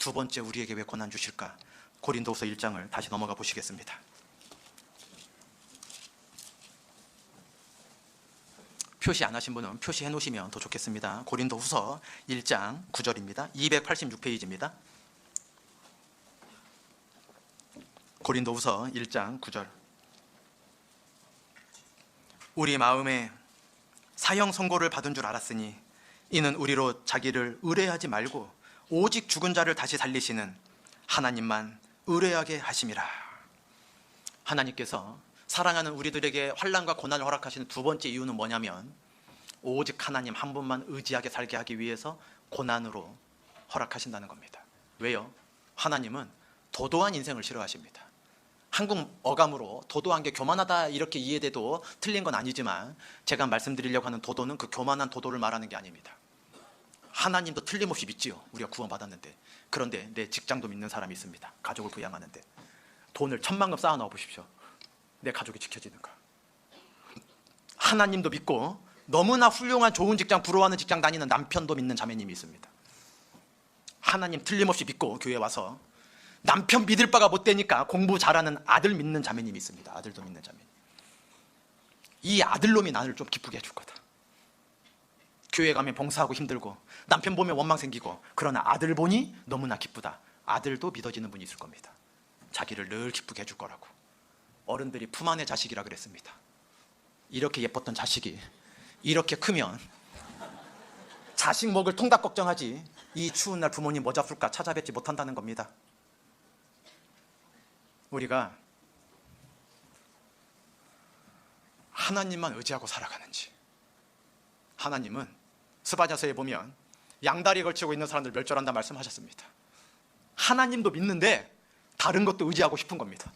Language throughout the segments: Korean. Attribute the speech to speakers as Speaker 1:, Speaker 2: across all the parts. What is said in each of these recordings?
Speaker 1: 두 번째 우리에게 왜 고난 주실까? 고린도후서 1장을 다시 넘어가 보시겠습니다. 표시 안 하신 분은 표시해 놓으시면 더 좋겠습니다. 고린도후서 1장 9절입니다. 286페이지입니다. 고린도후서 1장 9절. 우리 마음에 사형 선고를 받은 줄 알았으니 이는 우리로 자기를 의뢰하지 말고 오직 죽은 자를 다시 살리시는 하나님만 의뢰하게 하심이라. 하나님께서 사랑하는 우리들에게 환난과 고난을 허락하시는 두 번째 이유는 뭐냐면 오직 하나님 한 분만 의지하게 살게 하기 위해서 고난으로 허락하신다는 겁니다. 왜요? 하나님은 도도한 인생을 싫어하십니다. 한국 어감으로 도도한 게 교만하다 이렇게 이해돼도 틀린 건 아니지만 제가 말씀드리려고 하는 도도는 그 교만한 도도를 말하는 게 아닙니다. 하나님도 틀림없이 믿지요. 우리가 구원받았는데. 그런데 내 직장도 믿는 사람이 있습니다. 가족을 부양하는데 돈을 1,000만큼 쌓아 넣어 보십시오. 내 가족이 지켜지는가? 하나님도 믿고 너무나 훌륭한 좋은 직장, 부러워하는 직장 다니는 남편도 믿는 자매님이 있습니다. 하나님 틀림없이 믿고 교회에 와서 남편 믿을 바가 못 되니까 공부 잘하는 아들 믿는 자매님이 있습니다. 아들도 믿는 자매님. 이 아들놈이 나를 좀 기쁘게 해줄 거다. 교회 가면 봉사하고 힘들고 남편 보면 원망 생기고 그러나 아들 보니 너무나 기쁘다. 아들도 믿어지는 분이 있을 겁니다. 자기를 늘 기쁘게 해줄 거라고. 어른들이 품 안의 자식이라 그랬습니다. 이렇게 예뻤던 자식이 이렇게 크면 자식 먹을 통닭 걱정하지 이 추운 날 부모님 뭐 잡술까 찾아뵙지 못한다는 겁니다. 우리가 하나님만 의지하고 살아가는지. 하나님은 스바냐서에 보면 양다리 걸치고 있는 사람들 멸절한다 말씀하셨습니다. 하나님도 믿는데 다른 것도 의지하고 싶은 겁니다.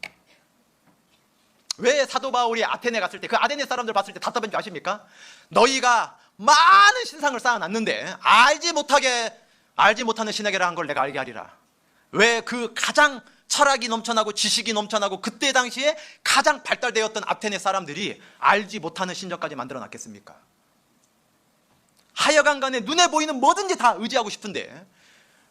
Speaker 1: 왜 사도 바울이 아테네 갔을 때 그 아테네 사람들 봤을 때 답답한 줄 아십니까? 너희가 많은 신상을 쌓아놨는데 알지 못하는 신에게라 한 걸 내가 알게 하리라. 왜 그 가장 철학이 넘쳐나고 지식이 넘쳐나고 그때 당시에 가장 발달되었던 아테네 사람들이 알지 못하는 신전까지 만들어 놨겠습니까? 하여간 간에 눈에 보이는 뭐든지 다 의지하고 싶은데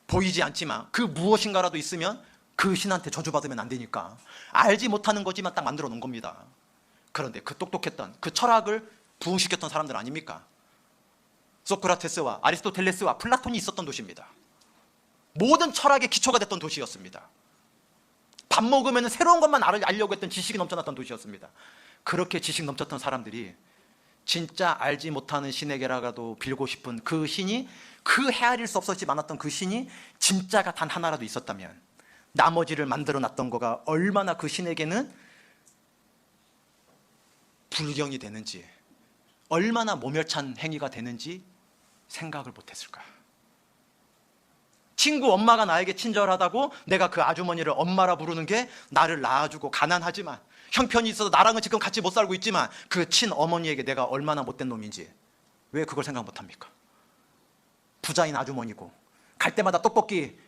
Speaker 1: 보이지 않지만 그 무엇인가라도 있으면 그 신한테 저주받으면 안 되니까 알지 못하는 거지만 딱 만들어 놓은 겁니다. 그런데 그 똑똑했던 그 철학을 부흥시켰던 사람들 아닙니까? 소크라테스와 아리스토텔레스와 플라톤이 있었던 도시입니다. 모든 철학의 기초가 됐던 도시였습니다. 밥 먹으면 새로운 것만 알려고 했던 지식이 넘쳐났던 도시였습니다. 그렇게 지식 넘쳤던 사람들이 진짜 알지 못하는 신에게라도 빌고 싶은 그 신이, 그 헤아릴 수 없었지 않았던 그 신이 진짜가 단 하나라도 있었다면 나머지를 만들어 놨던 거가 얼마나 그 신에게는 불경이 되는지, 얼마나 모멸찬 행위가 되는지 생각을 못했을까. 친구 엄마가 나에게 친절하다고 내가 그 아주머니를 엄마라 부르는 게 나를 낳아주고 가난하지만 형편이 있어서 나랑은 지금 같이 못 살고 있지만 그 친어머니에게 내가 얼마나 못된 놈인지 왜 그걸 생각 못합니까? 부자인 아주머니고 갈 때마다 떡볶이,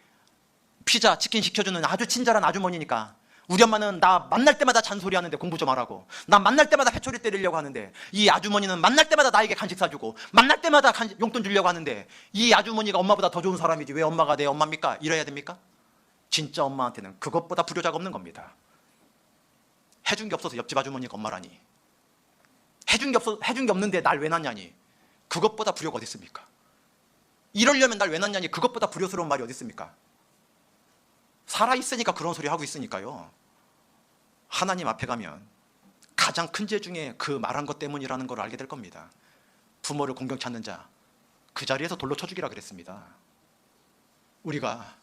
Speaker 1: 피자, 치킨 시켜주는 아주 친절한 아주머니니까 우리 엄마는 나 만날 때마다 잔소리하는데 공부 좀 하라고, 나 만날 때마다 회초리 때리려고 하는데 이 아주머니는 만날 때마다 나에게 간식 사주고 만날 때마다 용돈 주려고 하는데 이 아주머니가 엄마보다 더 좋은 사람이지 왜 엄마가 내 엄마입니까? 이래야 됩니까? 진짜 엄마한테는 그것보다 불효자가 없는 겁니다. 해준 게 없어서 옆집 아주머니가 엄마라니, 해준 게 없는데 날 왜 낳냐니, 그것보다 불효가 어디 있습니까? 이러려면 날 왜 낳냐니, 그것보다 불효스러운 말이 어디 있습니까? 살아있으니까 그런 소리 하고 있으니까요. 하나님 앞에 가면 가장 큰 죄 중에 그 말한 것 때문이라는 걸 알게 될 겁니다. 부모를 공경치 않는 자 그 자리에서 돌로 쳐 죽이라 그랬습니다. 우리가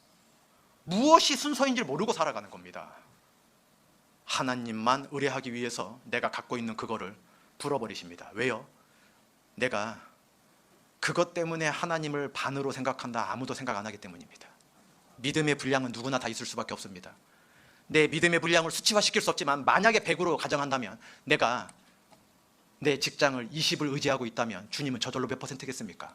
Speaker 1: 무엇이 순서인지 모르고 살아가는 겁니다. 하나님만 의뢰하기 위해서 내가 갖고 있는 그거를 불어버리십니다. 왜요? 내가 그것 때문에 하나님을 반으로 생각한다 아무도 생각 안 하기 때문입니다. 믿음의 분량은 누구나 다 있을 수밖에 없습니다. 내 믿음의 분량을 수치화시킬 수 없지만 만약에 100으로 가정한다면 내가 내 직장을 20을 의지하고 있다면 주님은 저절로 몇 %겠습니까?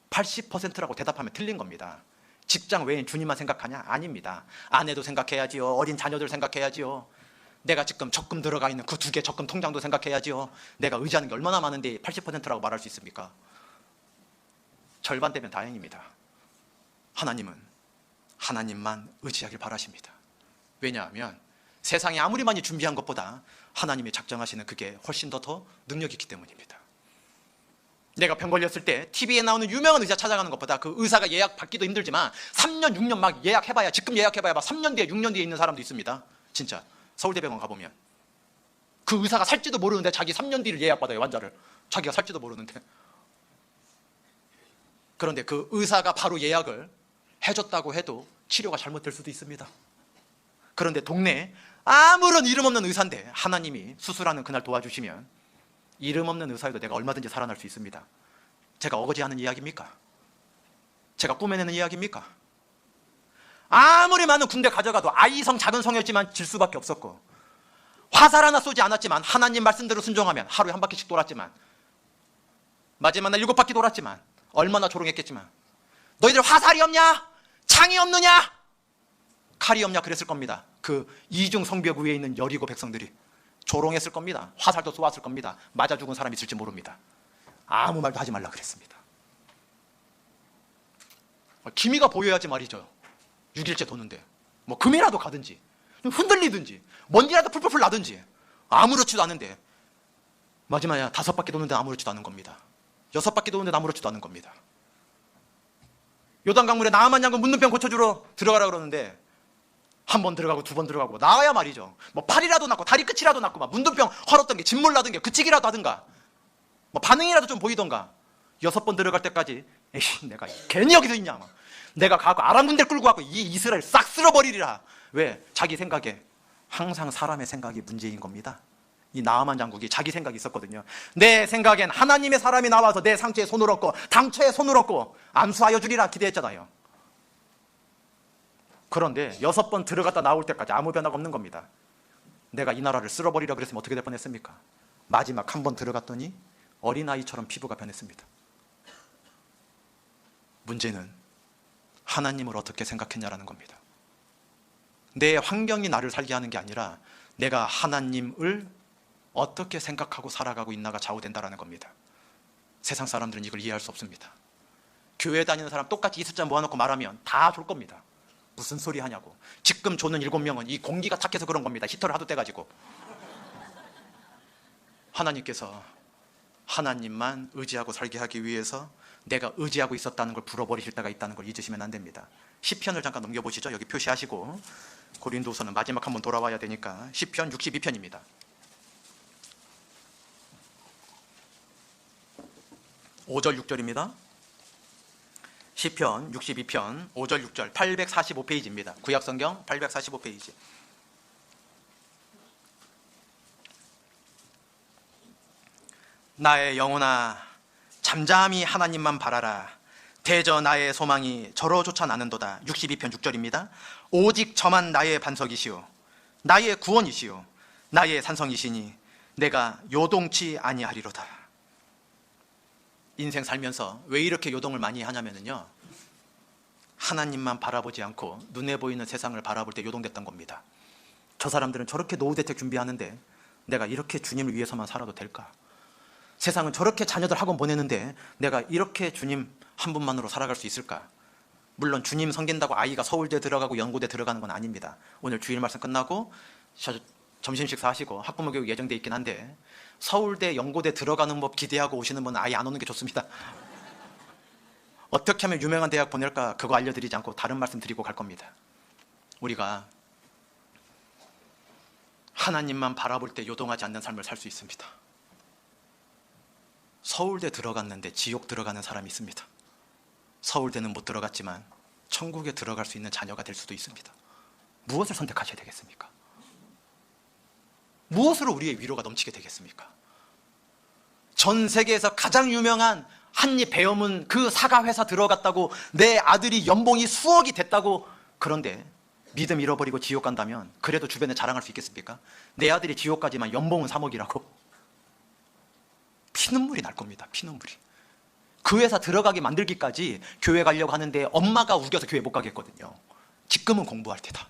Speaker 1: 80%라고 대답하면 틀린 겁니다. 직장 외엔 주님만 생각하냐? 아닙니다. 아내도 생각해야지요. 어린 자녀들 생각해야지요. 내가 지금 적금 들어가 있는 그 2개 적금 통장도 생각해야지요. 내가 의지하는 게 얼마나 많은데 80%라고 말할 수 있습니까? 절반 되면 다행입니다. 하나님은 하나님만 의지하길 바라십니다. 왜냐하면 세상에 아무리 많이 준비한 것보다 하나님이 작정하시는 그게 훨씬 더 능력이 있기 때문입니다. 내가 병 걸렸을 때 TV에 나오는 유명한 의사 찾아가는 것보다 그 의사가 예약 받기도 힘들지만 3년, 6년 막 예약해봐야, 지금 예약해봐야 막 3년 뒤에, 6년 뒤에 있는 사람도 있습니다. 진짜 서울대병원 가보면 그 의사가 살지도 모르는데 자기 3년 뒤를 예약받아요. 환자를. 자기가 살지도 모르는데. 그런데 그 의사가 바로 예약을 해줬다고 해도 치료가 잘못될 수도 있습니다. 그런데 동네에 아무런 이름 없는 의사인데 하나님이 수술하는 그날 도와주시면 이름 없는 의사여도 내가 얼마든지 살아날 수 있습니다. 제가 어거지하는 이야기입니까? 제가 꾸며내는 이야기입니까? 아무리 많은 군대 가져가도 아이성 작은 성이었지만 질 수밖에 없었고, 화살 하나 쏘지 않았지만 하나님 말씀대로 순종하면 하루에 한 바퀴씩 돌았지만, 마지막 날 7바퀴 돌았지만 얼마나 조롱했겠지만, 너희들 화살이 없냐? 창이 없느냐? 칼이 없냐? 그랬을 겁니다. 그 이중 성벽 위에 있는 여리고 백성들이 조롱했을 겁니다. 화살도 쏘았을 겁니다. 맞아 죽은 사람이 있을지 모릅니다. 아무 말도 하지 말라 그랬습니다. 기미가 보여야지 말이죠. 6일째 도는데 뭐 금이라도 가든지 흔들리든지 먼지라도 풀풀풀 나든지 아무렇지도 않은데 마지막에 5바퀴 도는데 아무렇지도 않은 겁니다. 6바퀴 도는데 아무렇지도 않은 겁니다. 요단강물에 나아만 양은 문둥병 고쳐주러 들어가라 그러는데 한 번 들어가고 2번 들어가고 나와야 말이죠. 뭐 팔이라도 났고 다리 끝이라도 났고 막 문둥병 헐었던 게 진물 나던 게 그치기라도 하든가 뭐 반응이라도 좀 보이던가 6번 들어갈 때까지 에이 내가 괜히 여기서 있냐 막. 내가 가고 아람 군대 끌고 가고 이 이스라엘 싹 쓸어버리리라. 왜? 자기 생각에 항상 사람의 생각이 문제인 겁니다. 이 나아만 장국이 자기 생각이 있었거든요. 내 생각엔 하나님의 사람이 나와서 내 상처에 손을 얹고 당처에 손을 얹고 안수하여 주리라 기대했잖아요. 그런데 6번 들어갔다 나올 때까지 아무 변화가 없는 겁니다. 내가 이 나라를 쓸어버리라 그랬으면 어떻게 될 뻔했습니까? 마지막 한 번 들어갔더니 어린아이처럼 피부가 변했습니다. 문제는 하나님을 어떻게 생각했냐라는 겁니다. 내 환경이 나를 살게 하는 게 아니라 내가 하나님을 어떻게 생각하고 살아가고 있나가 좌우된다는 겁니다. 세상 사람들은 이걸 이해할 수 없습니다. 교회 다니는 사람 똑같이 이 숫자 모아놓고 말하면 다 줄 겁니다. 무슨 소리 하냐고. 지금 조는 7명은 이 공기가 탁해서 그런 겁니다. 히터를 하도 떼가지고. 하나님께서 하나님만 의지하고 살게 하기 위해서 내가 의지하고 있었다는 걸 불어버리실 때가 있다는 걸 잊으시면 안 됩니다. 시편을 잠깐 넘겨보시죠. 여기 표시하시고 고린도서는 마지막 한번 돌아와야 되니까 시편 62편입니다. (5절) (6절입니다) 시편 62편 5절 6절 845페이지입니다. 구약성경 845페이지. 나의 영혼아 잠잠히 하나님만 바라라. 대저 나의 소망이 저로조차 나는도다. 62편 6절입니다. 오직 저만 나의 반석이시오 나의 구원이시오 나의 산성이시니 내가 요동치 아니하리로다. 인생 살면서 왜 이렇게 요동을 많이 하냐면요, 하나님만 바라보지 않고 눈에 보이는 세상을 바라볼 때 요동됐던 겁니다. 저 사람들은 저렇게 노후대책 준비하는데 내가 이렇게 주님을 위해서만 살아도 될까? 세상은 저렇게 자녀들 학원 보내는데 내가 이렇게 주님 한 분만으로 살아갈 수 있을까? 물론 주님 섬긴다고 아이가 서울대 들어가고 연고대 들어가는 건 아닙니다. 오늘 주일 말씀 끝나고 점심 식사하시고 학부모 교육 예정돼 있긴 한데 서울대 연고대 들어가는 법 기대하고 오시는 분은 아예 안 오는 게 좋습니다. 어떻게 하면 유명한 대학 보낼까 그거 알려드리지 않고 다른 말씀 드리고 갈 겁니다. 우리가 하나님만 바라볼 때 요동하지 않는 삶을 살 수 있습니다. 서울대 들어갔는데 지옥 들어가는 사람이 있습니다. 서울대는 못 들어갔지만 천국에 들어갈 수 있는 자녀가 될 수도 있습니다. 무엇을 선택하셔야 되겠습니까? 무엇으로 우리의 위로가 넘치게 되겠습니까? 전 세계에서 가장 유명한 한입 배움은 그 사과 회사 들어갔다고 내 아들이 연봉이 수억이 됐다고. 그런데 믿음 잃어버리고 지옥 간다면 그래도 주변에 자랑할 수 있겠습니까? 내 아들이 지옥 가지만 연봉은 3억이라고. 피눈물이 날 겁니다. 피눈물이. 그 회사 들어가게 만들기까지 교회 가려고 하는데 엄마가 우겨서 교회 못 가겠거든요. 지금은 공부할 때다.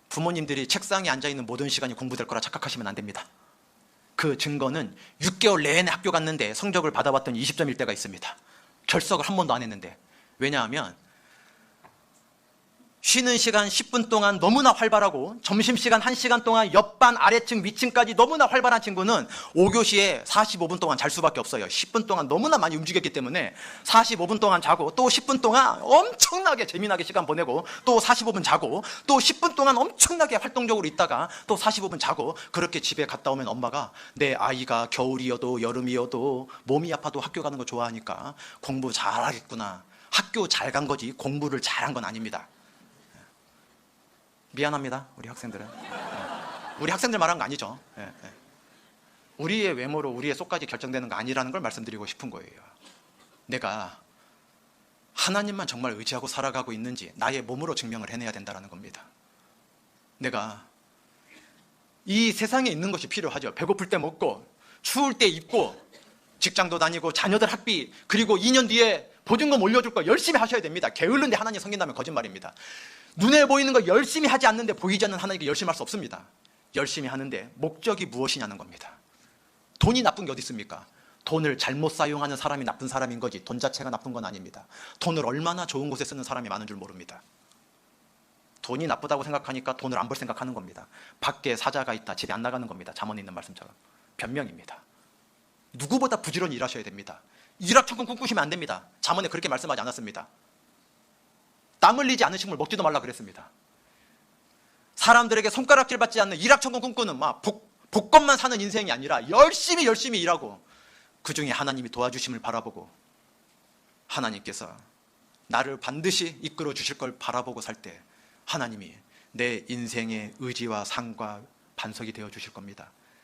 Speaker 1: 부모님들이 책상에 앉아있는 모든 시간이 공부될 거라 착각하시면 안 됩니다. 그 증거는 6개월 내내 학교 갔는데 성적을 받아봤더니 20점일 때가 있습니다. 결석을 한 번도 안 했는데. 왜냐하면 쉬는 시간 10분 동안 너무나 활발하고 점심시간 1시간 동안 옆반 아래층 위층까지 너무나 활발한 친구는 5교시에 45분 동안 잘 수밖에 없어요. 10분 동안 너무나 많이 움직였기 때문에 45분 동안 자고 또 10분 동안 엄청나게 재미나게 시간 보내고 또 45분 자고 또 10분 동안 엄청나게 활동적으로 있다가 또 45분 자고, 그렇게 집에 갔다 오면 엄마가 내 아이가 겨울이어도 여름이어도 몸이 아파도 학교 가는 거 좋아하니까 공부 잘하겠구나. 학교 잘 간 거지 공부를 잘한 건 아닙니다. 미안합니다, 우리 학생들은. 우리 학생들 말한 거 아니죠. 우리의 외모로 우리의 속까지 결정되는 거 아니라는 걸 말씀드리고 싶은 거예요. 내가 하나님만 정말 의지하고 살아가고 있는지 나의 몸으로 증명을 해내야 된다는 겁니다. 내가 이 세상에 있는 것이 필요하죠. 배고플 때 먹고 추울 때 입고 직장도 다니고 자녀들 학비, 그리고 2년 뒤에 보증금 올려줄 거 열심히 하셔야 됩니다. 게을른데 하나님 섬긴다면 거짓말입니다. 눈에 보이는 거 열심히 하지 않는데 보이지 않는 하나님께 열심히 할 수 없습니다. 열심히 하는데 목적이 무엇이냐는 겁니다. 돈이 나쁜 게 어디 있습니까? 돈을 잘못 사용하는 사람이 나쁜 사람인 거지 돈 자체가 나쁜 건 아닙니다. 돈을 얼마나 좋은 곳에 쓰는 사람이 많은 줄 모릅니다. 돈이 나쁘다고 생각하니까 돈을 안 벌 생각하는 겁니다. 밖에 사자가 있다 집에 안 나가는 겁니다. 잠언에 있는 말씀처럼. 변명입니다. 누구보다 부지런히 일하셔야 됩니다. 일확천금 꿈꾸시면 안 됩니다. 잠언에 그렇게 말씀하지 않았습니다. 땀 흘리지 않은 식물 먹지도 말라 그랬습니다. 사람들에게 손가락질 받지 않는 일확천금 꿈꾸는 복권만 사는 인생이 아니라 열심히 일하고 그 중에 하나님이 도와주심을 바라보고 하나님께서 나를 반드시 이끌어 주실 걸 바라보고 살 때 하나님이 내 인생의 의지와 상과 반석이 되어 주실 겁니다.